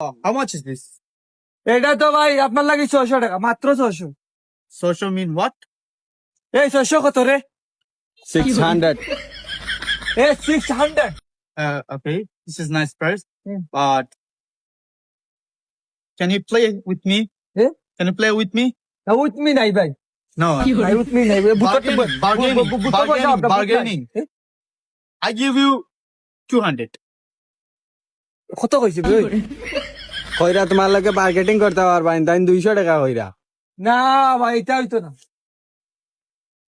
How much is this? এটা তো ভাই আপনার লাগে 600 টাকা, মাত্র 600। Social mean what? এই 600 কত রে? 600. এই 600। Okay, this is nice price, Hmm. but can you play with me? Eh? Can you play with me? না উইথ মি নাই ভাই, No. নাই উইথ মি নাই। Bargaining. I give you 200. কত কইছি ভাই? কইরা তোমার লাগে মার্কেটিং করতে পারবা না, তাই 200 টাকা কইরা। না ভাই এটা হইতো না।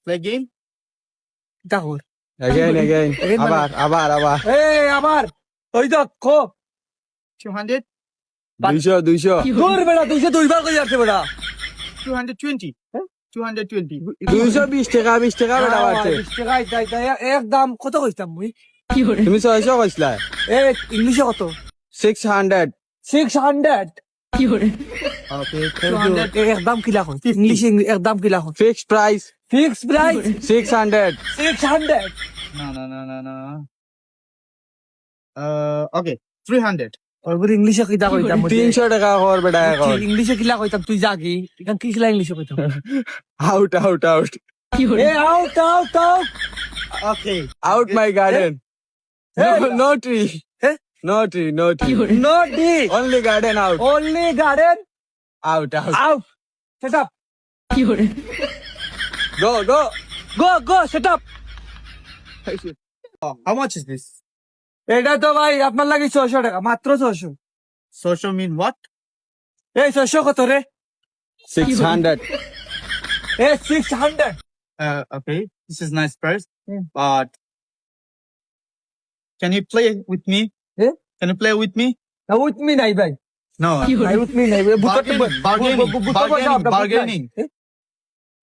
Play game? দেখো Again. Again আবার। এই আবার ওই দেখো 200? 200. দূর বেড়া 202 বার কই যাচ্ছে বেড়া। 220? 220. 220 টাকা বেটা বাড়ছে। 20 টাকা তাই একদম কত কইতাম মুই? তুমি 600 কইছলা। এই ইংলিশে কত? 600. 600। Okay, 200. একদম কিলা কই? ইংলিশে একদম কিলা কই? Fixed price. Fix price 600. 600। No. Okay, 300. ওইগুলো ইংলিশে কিলা কইতাম? 300 টাকা কর বেটা এখন। ইংলিশে কিলা কইতাম তুই জাগি এখন কি কিলা ইংলিশে কইতাম? Out. এই out. Okay. Out my garden. Hey. No tree. Eh? No tree. No D Only garden out. only garden Out. out set up Go. go set up। How much is this? এটা তো ভাই আপনার লাগে 600 টাকা, মাত্র 600। Social mean what? এই 600 কত রে? 600. এই 600। Okay, this is nice price, Hmm. but can you play with me? Eh? Can you play with me? না উইথ মি নাই ভাই, No. নাই উইথ মি নাই। Bargaining.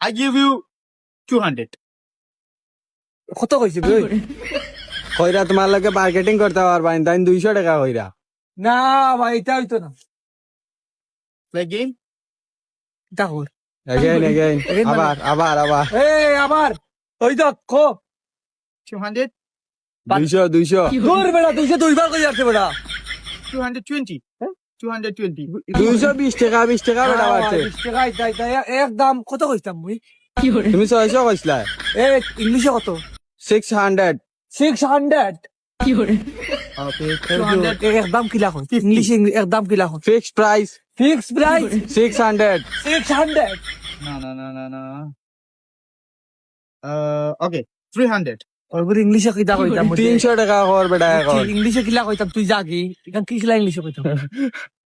I give you 200. কত কইছি ভাই? কইরা তোমার লাগে মার্কেটিং করতে পারবা না, তাই 200 টাকা কইরা। না ভাই এটা হইতো না। Play game? দেখো Again. আবার। এই আবার ওই দেখো 200? 200. দূর বেড়া 202 বার কই যাচ্ছে বেড়া। 220? 220. 220 টাকা বেটা বাড়ছে। 20 টাকা তাই একদম কত কইতাম মুই? তুমি 600 কইছলা। এই ইংলিশে কত? 600. 600। Okay, 200. একদম কিলা কই? ইংলিশে একদম কিলা কই? Fixed price. Fix price 600. 600। No. Okay, 300. ওইগুলো ইংলিশে কিলা কইতাম? 300 টাকা কর বেটা এখন। ইংলিশে কিলা কইতাম তুই জাগি এখন কি কিলা ইংলিশে কইতাম?